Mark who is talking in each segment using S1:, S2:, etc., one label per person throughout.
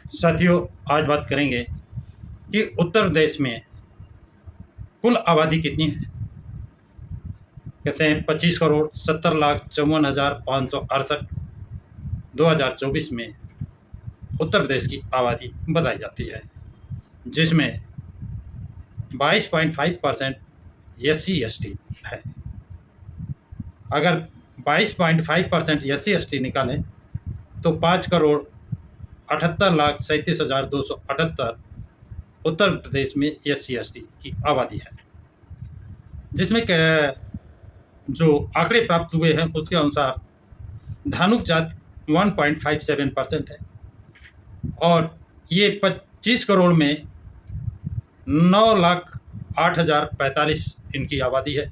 S1: साथियों, आज बात करेंगे कि उत्तर प्रदेश में कुल आबादी कितनी है। कहते हैं 25,70,54,568 2024 में उत्तर प्रदेश की आबादी बताई जाती है, जिसमें 22.5% SC/ST है। अगर 22.5% SC/ST निकालें तो 5,78,37,278 उत्तर प्रदेश में SC/ST की आबादी है, जिसमें जो आंकड़े प्राप्त हुए हैं उसके अनुसार धानुक जाति 1.57% है और ये 25 करोड़ में 9,08,045 इनकी आबादी है।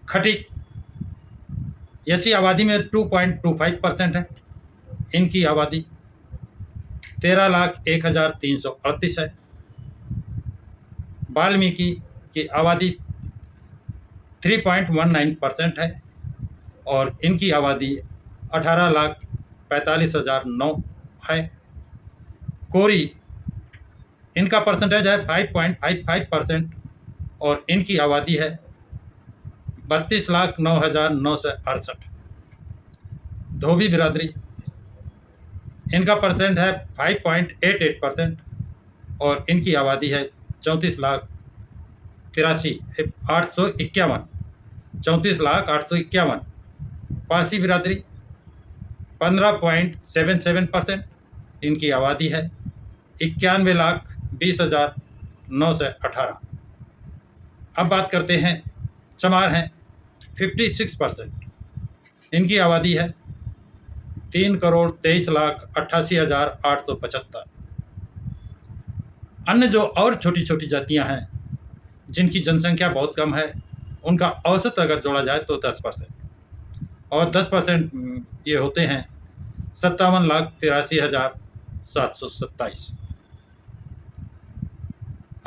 S1: खटीक ऐसी आबादी में 2.25% है, इनकी आबादी 13,01,338 है। वाल्मीकि की आबादी 3.19% है और इनकी आबादी 18,45,009 है। कोरी इनका परसेंटेज है 5.55% और इनकी आबादी है 32,09,968। धोबी बिरादरी इनका परसेंट है 5.88% और इनकी आबादी है 34,851। पारसी बिरादरी 15.77%, इनकी आबादी है 91,20,918। अब बात करते हैं चमार हैं 56%, इनकी आबादी है 3,23,88,875। अन्य जो और छोटी छोटी जातियां हैं जिनकी जनसंख्या बहुत कम है, उनका औसत अगर जोड़ा जाए तो 10% और 10% ये होते हैं 57,83,727।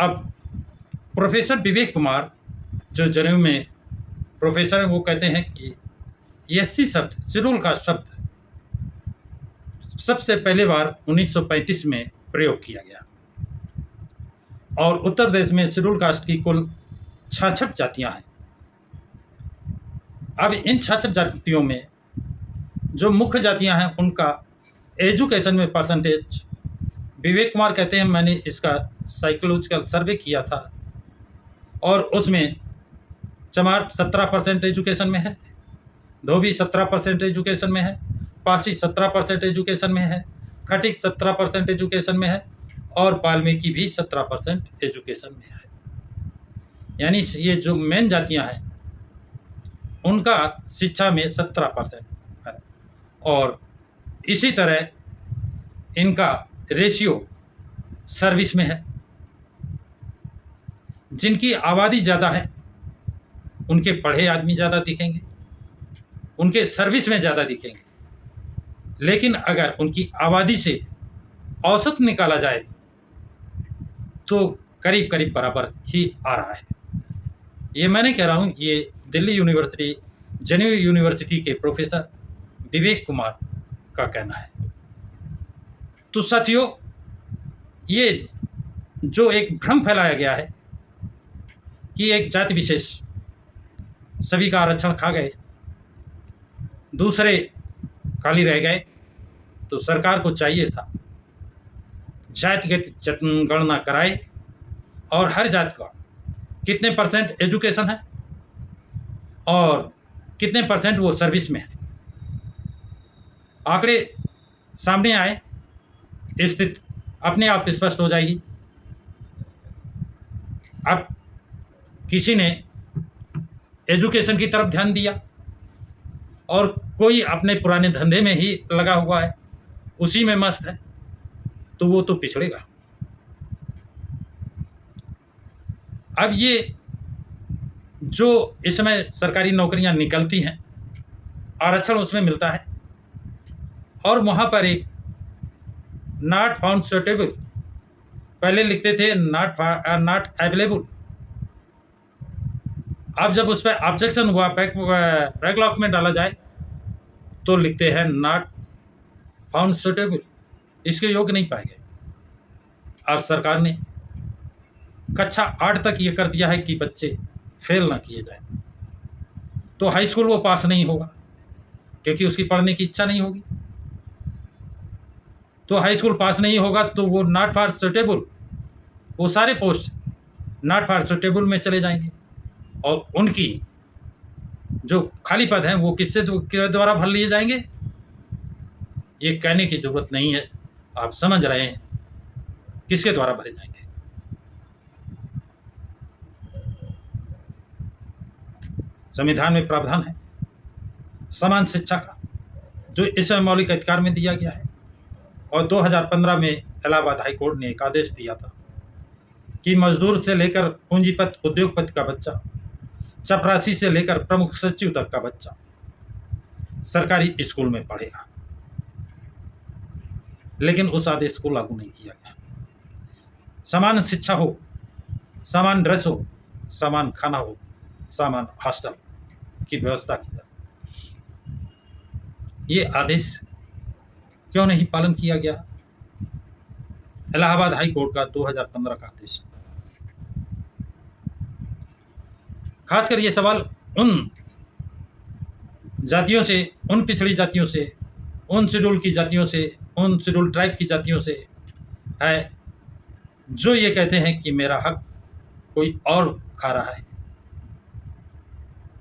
S1: अब प्रोफेसर विवेक कुमार जो जनेऊ में प्रोफेसर हैं, वो कहते हैं कि SC शब्द, शेड्यूल कास्ट शब्द सबसे पहले बार 1935 में प्रयोग किया गया और उत्तर प्रदेश में शेड्यूल कास्ट की कुल 66 जातियां हैं। अब इन 66 जातियों में जो मुख्य जातियां हैं उनका एजुकेशन में परसेंटेज विवेक कुमार कहते हैं, मैंने इसका साइकोलॉजिकल सर्वे किया था और उसमें चमार 17% एजुकेशन में है, धोबी 17% एजुकेशन में है, पासी 17% एजुकेशन में है, खटीक 17% एजुकेशन में है और वाल्मीकि भी 17% एजुकेशन में है। यानी ये जो मेन जातियां हैं उनका शिक्षा में 17% है और इसी तरह इनका रेशियो सर्विस में है। जिनकी आबादी ज़्यादा है उनके पढ़े आदमी ज़्यादा दिखेंगे, उनके सर्विस में ज़्यादा दिखेंगे, लेकिन अगर उनकी आबादी से औसत निकाला जाए तो करीब करीब बराबर ही आ रहा है। ये मैं नहीं कह रहा हूँ, ये दिल्ली यूनिवर्सिटी, जनेऊ यूनिवर्सिटी के प्रोफेसर विवेक कुमार का कहना है। तो साथियों, ये जो एक भ्रम फैलाया गया है कि एक जाति विशेष सभी का आरक्षण खा गए, दूसरे खाली रह गए, तो सरकार को चाहिए था जातिगत जनगणना कराए और हर जाति का कितने परसेंट एजुकेशन है और कितने परसेंट वो सर्विस में है, आंकड़े सामने आए, स्थिति अपने आप स्पष्ट हो जाएगी। अब किसी ने एजुकेशन की तरफ ध्यान दिया और कोई अपने पुराने धंधे में ही लगा हुआ है, उसी में मस्त है, तो वो तो पिछड़ेगा। अब ये जो इस समय सरकारी नौकरियां निकलती हैं, आरक्षण उसमें मिलता है और वहाँ पर एक नॉट फाउंड सुटेबल, पहले लिखते थे नॉट अवेलेबल, अब जब उस पर ऑब्जेक्शन हुआ, बैकलॉग में डाला जाए तो लिखते हैं नॉट फाउंड सुटेबल। इसके योग्य नहीं पाए गए। अब सरकार ने कक्षा 8 तक ये कर दिया है कि बच्चे फेल ना किए जाएं, तो हाई स्कूल वो पास नहीं होगा क्योंकि उसकी पढ़ने की इच्छा नहीं होगी। तो हाई स्कूल पास नहीं होगा तो वो नॉट फॉर सुटेबल, वो सारे पोस्ट नॉट फॉर सुटेबल में चले जाएंगे और उनकी जो खाली पद हैं वो किससे के द्वारा भर लिए जाएंगे, ये कहने की जरूरत नहीं है, आप समझ रहे हैं किसके द्वारा भरे जाएंगे। संविधान में प्रावधान है समान शिक्षा का, जो इस मौलिक अधिकार में दिया गया है। और 2015 में इलाहाबाद हाई कोर्ट ने एक आदेश दिया था कि मजदूर से लेकर पूंजीपति उद्योगपति का बच्चा, चपरासी से लेकर प्रमुख सचिव तक का बच्चा सरकारी स्कूल में पढ़ेगा। लेकिन उस आदेश को लागू नहीं किया गया। समान शिक्षा हो, समान ड्रेस हो, समान खाना हो, समान हॉस्टल की व्यवस्था की जाए, ये आदेश क्यों नहीं पालन किया गया? इलाहाबाद हाई कोर्ट का 2015 का आदेश। खासकर ये सवाल उन जातियों से, उन पिछड़ी जातियों से, उन शेड्यूल की जातियों से, उन शेड्यूल ट्राइब की जातियों से है जो ये कहते हैं कि मेरा हक कोई और खा रहा है।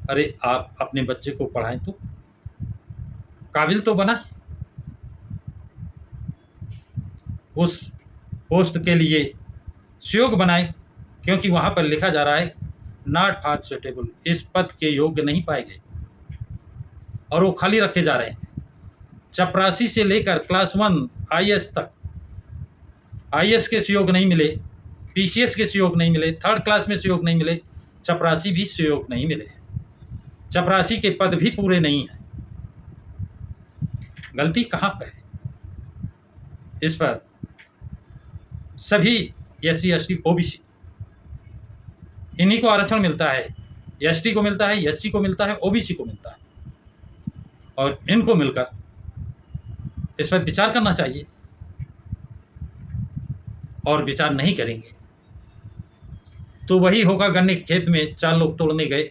S1: अरे आप अपने बच्चे को पढ़ाएं तो काबिल तो बनाएं, उस पोस्ट के लिए सुयोग्य बनाएं, क्योंकि वहाँ पर लिखा जा रहा है नॉट फॉर सुटेबल, इस पद के योग्य नहीं पाए गए और वो खाली रखे जा रहे हैं। चपरासी से लेकर क्लास 1 IAS तक, IAS के सुयोग नहीं मिले, PCS के सुयोग नहीं मिले, 3rd क्लास में सुयोग नहीं मिले, चपरासी भी सुयोग नहीं मिले, चपरासी के पद भी पूरे नहीं हैं। गलती कहाँ पर है? इस पर सभी SC ST OBC इन्हीं को आरक्षण मिलता है, ST को मिलता है, SC को मिलता है, OBC को मिलता है, और इनको मिलकर इस पर विचार करना चाहिए। और विचार नहीं करेंगे तो वही होगा, गन्ने के खेत में 4 लोग तोड़ने गए,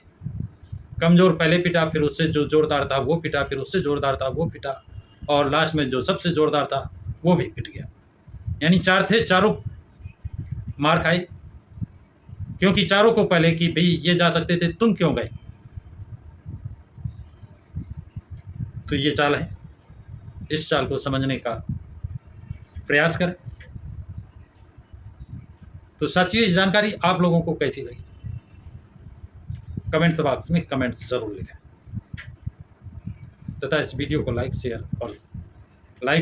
S1: कमजोर पहले पिटा, फिर उससे जो जोरदार था वो पिटा, फिर उससे जोरदार था वो पिटा, और लास्ट में जो सबसे जोरदार था वो भी पिट गया। यानी 4 थे, चारों मार खाए, क्योंकि चारों को पहले कि भाई ये जा सकते थे, तुम क्यों गए? तो ये चाल है, इस चाल को समझने का प्रयास करें। तो साथियों, ये जानकारी आप लोगों को कैसी लगी? कमेंट्स बॉक्स में कमेंट्स जरूर लिखें, तथा इस वीडियो को लाइक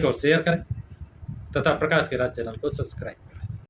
S1: और शेयर करें, तथा प्रकाश के राज चैनल को सब्सक्राइब करें।